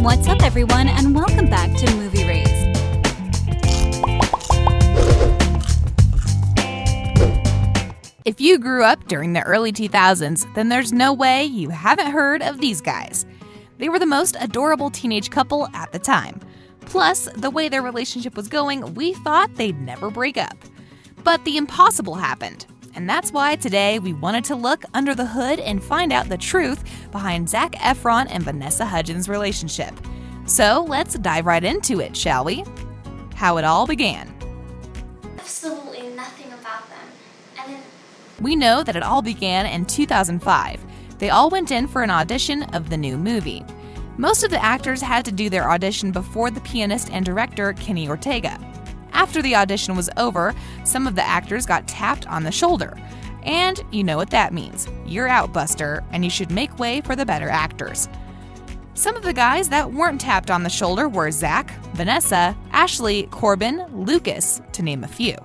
What's up, everyone, and welcome back to Movie Raised. If you grew up during the early 2000s, then there's no way you haven't heard of these guys. They were the most adorable teenage couple at the time. Plus, the way their relationship was going, we thought they'd never break up. But the impossible happened. And that's why today we wanted to look under the hood and find out the truth behind Zac Efron and Vanessa Hudgens' relationship. So let's dive right into it, shall we? How it all began. Absolutely nothing about them. And then We know that it all began in 2005. They all went in for an audition of the new movie. Most of the actors had to do their audition before the pianist and director Kenny Ortega. After the audition was over, some of the actors got tapped on the shoulder. And you know what that means. You're out, Buster, and you should make way for the better actors. Some of the guys that weren't tapped on the shoulder were Zac, Vanessa, Ashley, Corbin, Lucas, to name a few.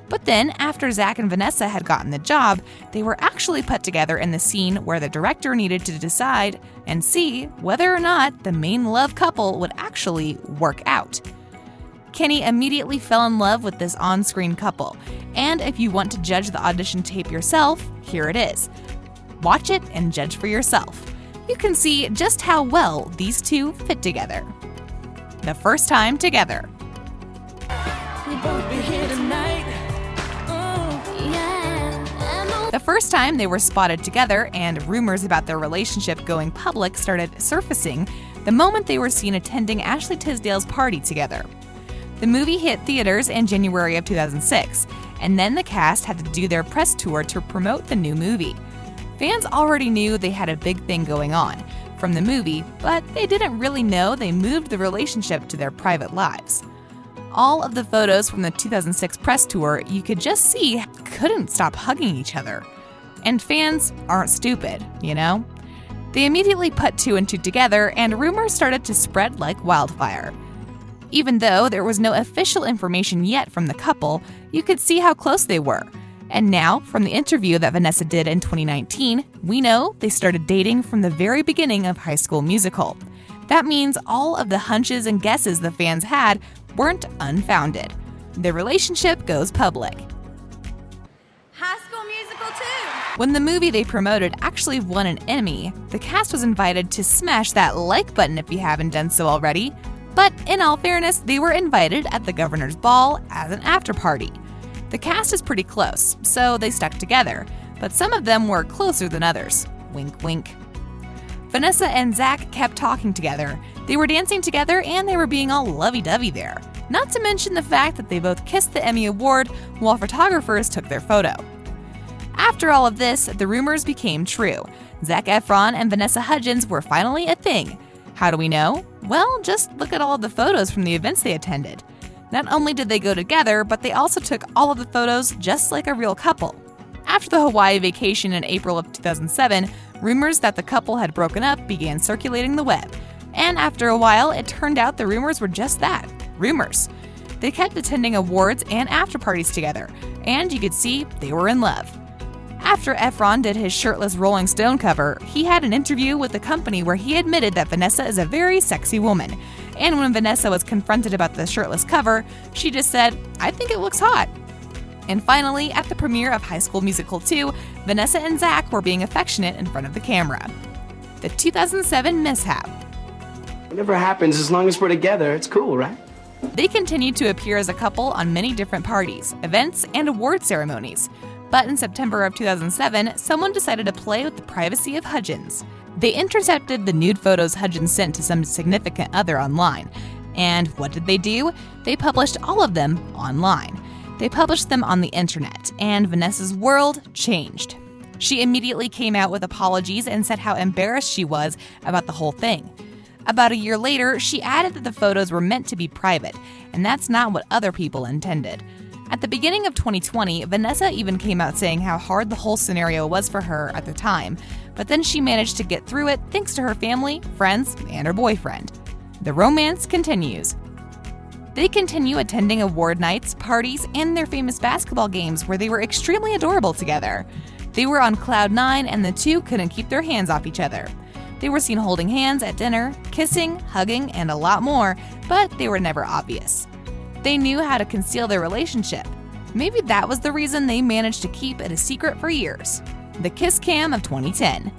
But then, after Zac and Vanessa had gotten the job, they were actually put together in the scene where the director needed to decide and see whether or not the main love couple would actually work out. Kenny immediately fell in love with this on-screen couple, and if you want to judge the audition tape yourself, here it is. Watch it and judge for yourself. You can see just how well these two fit together. The first time together. The first time they were spotted together and rumors about their relationship going public started surfacing the moment they were seen attending Ashley Tisdale's party together. The movie hit theaters in January of 2006, and then the cast had to do their press tour to promote the new movie. Fans already knew they had a big thing going on from the movie, but they didn't really know they moved the relationship to their private lives. All of the photos from the 2006 press tour you could just see couldn't stop hugging each other. And fans aren't stupid, you know? They immediately put two and two together, and rumors started to spread like wildfire. Even though there was no official information yet from the couple, you could see how close they were. And now, from the interview that Vanessa did in 2019, we know they started dating from the very beginning of High School Musical. That means all of the hunches and guesses the fans had weren't unfounded. Their relationship goes public. High School Musical 2! When the movie they promoted actually won an Emmy, the cast was invited to smash that like button if you haven't done so already. But in all fairness, they were invited at the governor's ball as an after-party. The cast is pretty close, so they stuck together, but some of them were closer than others. Wink, wink. Vanessa and Zac kept talking together. They were dancing together and they were being all lovey-dovey there. Not to mention the fact that they both kissed the Emmy Award while photographers took their photo. After all of this, the rumors became true. Zac Efron and Vanessa Hudgens were finally a thing. How do we know? Well, just look at all of the photos from the events they attended. Not only did they go together, but they also took all of the photos just like a real couple. After the Hawaii vacation in April of 2007, rumors that the couple had broken up began circulating the web. And after a while, it turned out the rumors were just that, rumors. They kept attending awards and after parties together, and you could see they were in love. After Efron did his shirtless Rolling Stone cover, he had an interview with the company where he admitted that Vanessa is a very sexy woman. And when Vanessa was confronted about the shirtless cover, she just said, "I think it looks hot." And finally, at the premiere of High School Musical 2, Vanessa and Zac were being affectionate in front of the camera. The 2007 mishap. Whatever happens, as long as we're together, it's cool, right? They continued to appear as a couple on many different parties, events, and award ceremonies. But in September of 2007, someone decided to play with the privacy of Hudgens. They intercepted the nude photos Hudgens sent to some significant other online. And what did they do? They published all of them online. They published them on the internet, and Vanessa's world changed. She immediately came out with apologies and said how embarrassed she was about the whole thing. About a year later, she added that the photos were meant to be private, and that's not what other people intended. At the beginning of 2020, Vanessa even came out saying how hard the whole scenario was for her at the time, but then she managed to get through it thanks to her family, friends, and her boyfriend. The romance continues. They continue attending award nights, parties, and their famous basketball games where they were extremely adorable together. They were on cloud nine and the two couldn't keep their hands off each other. They were seen holding hands at dinner, kissing, hugging, and a lot more, but they were never obvious. They knew how to conceal their relationship. Maybe that was the reason they managed to keep it a secret for years. The Kiss Cam of 2010.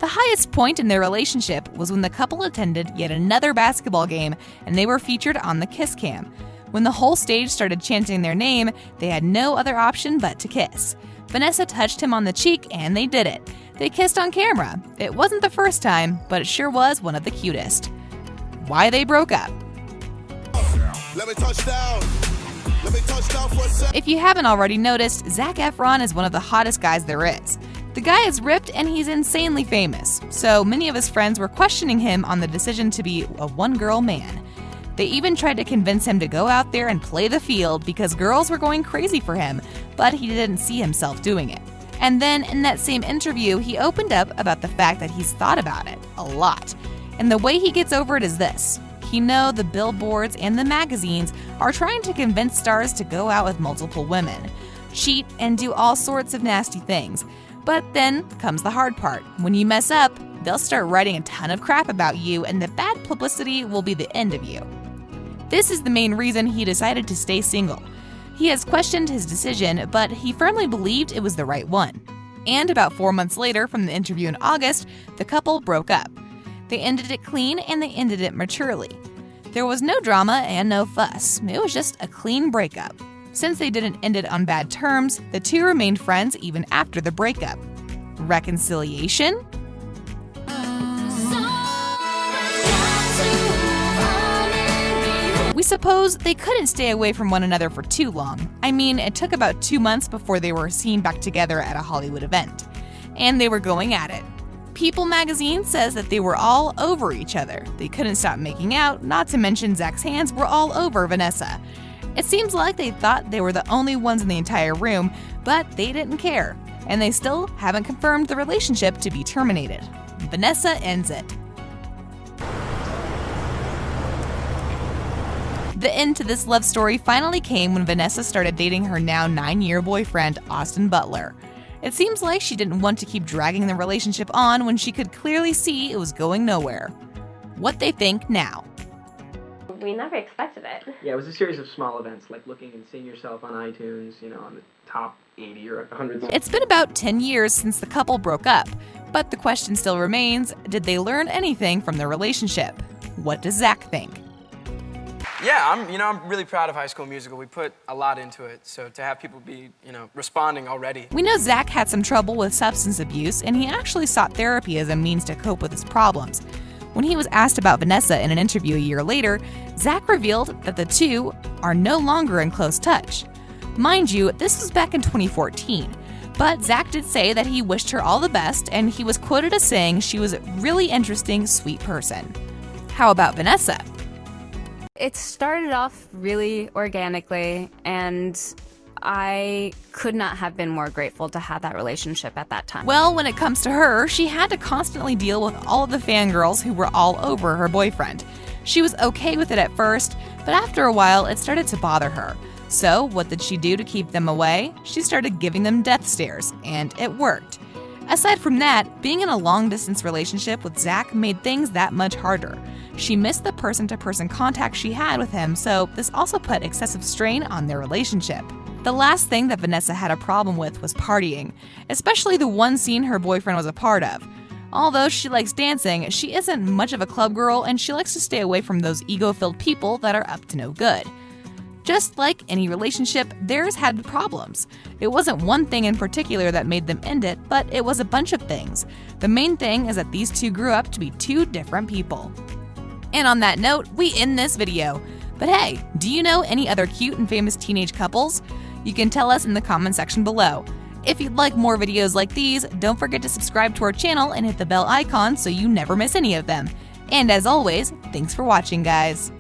The highest point in their relationship was when the couple attended yet another basketball game and they were featured on the Kiss Cam. When the whole stage started chanting their name, they had no other option but to kiss. Vanessa touched him on the cheek and they did it. They kissed on camera. It wasn't the first time, but it sure was one of the cutest. Why they broke up. Let me touch down. For a sec. If you haven't already noticed, Zac Efron is one of the hottest guys there is. The guy is ripped and he's insanely famous, so many of his friends were questioning him on the decision to be a one-girl man. They even tried to convince him to go out there and play the field because girls were going crazy for him, but he didn't see himself doing it. And then in that same interview, he opened up about the fact that he's thought about it a lot. And the way he gets over it is this. He knows the billboards and the magazines are trying to convince stars to go out with multiple women, cheat, and do all sorts of nasty things. But then comes the hard part. When you mess up, they'll start writing a ton of crap about you, and the bad publicity will be the end of you. This is the main reason he decided to stay single. He has questioned his decision, but he firmly believed it was the right one. And about 4 months later from the interview in August, the couple broke up. They ended it clean and they ended it maturely. There was no drama and no fuss. It was just a clean breakup. Since they didn't end it on bad terms, the two remained friends even after the breakup. Reconciliation? We suppose they couldn't stay away from one another for too long. I mean, it took about 2 months before they were seen back together at a Hollywood event. And they were going at it. People magazine says that they were all over each other. They couldn't stop making out, not to mention Zac's hands were all over Vanessa. It seems like they thought they were the only ones in the entire room, but they didn't care. And they still haven't confirmed the relationship to be terminated. Vanessa Ends It. The end to this love story finally came when Vanessa started dating her now 9-year boyfriend, Austin Butler. It seems like she didn't want to keep dragging the relationship on when she could clearly see it was going nowhere. What they think now. We never expected it. Yeah, it was a series of small events, like looking and seeing yourself on iTunes, on the top 80 or 100. It's been about 10 years since the couple broke up, but the question still remains, did they learn anything from their relationship? What does Zac think? Yeah, I'm really proud of High School Musical. We put a lot into it, so to have people be, responding already. We know Zac had some trouble with substance abuse, and he actually sought therapy as a means to cope with his problems. When he was asked about Vanessa in an interview a year later, Zac revealed that the two are no longer in close touch. Mind you, this was back in 2014, but Zac did say that he wished her all the best, and he was quoted as saying she was a really interesting, sweet person. How about Vanessa? It started off really organically, and I could not have been more grateful to have that relationship at that time. Well, when it comes to her, she had to constantly deal with all of the fangirls who were all over her boyfriend. She was okay with it at first, but after a while, it started to bother her. So, what did she do to keep them away? She started giving them death stares, and it worked. Aside from that, being in a long-distance relationship with Zac made things that much harder. She missed the person-to-person contact she had with him, so this also put excessive strain on their relationship. The last thing that Vanessa had a problem with was partying, especially the one scene her boyfriend was a part of. Although she likes dancing, she isn't much of a club girl and she likes to stay away from those ego-filled people that are up to no good. Just like any relationship, theirs had problems. It wasn't one thing in particular that made them end it, but it was a bunch of things. The main thing is that these two grew up to be two different people. And on that note, we end this video. But hey, do you know any other cute and famous teenage couples? You can tell us in the comment section below. If you'd like more videos like these, don't forget to subscribe to our channel and hit the bell icon so you never miss any of them. And as always, thanks for watching, guys.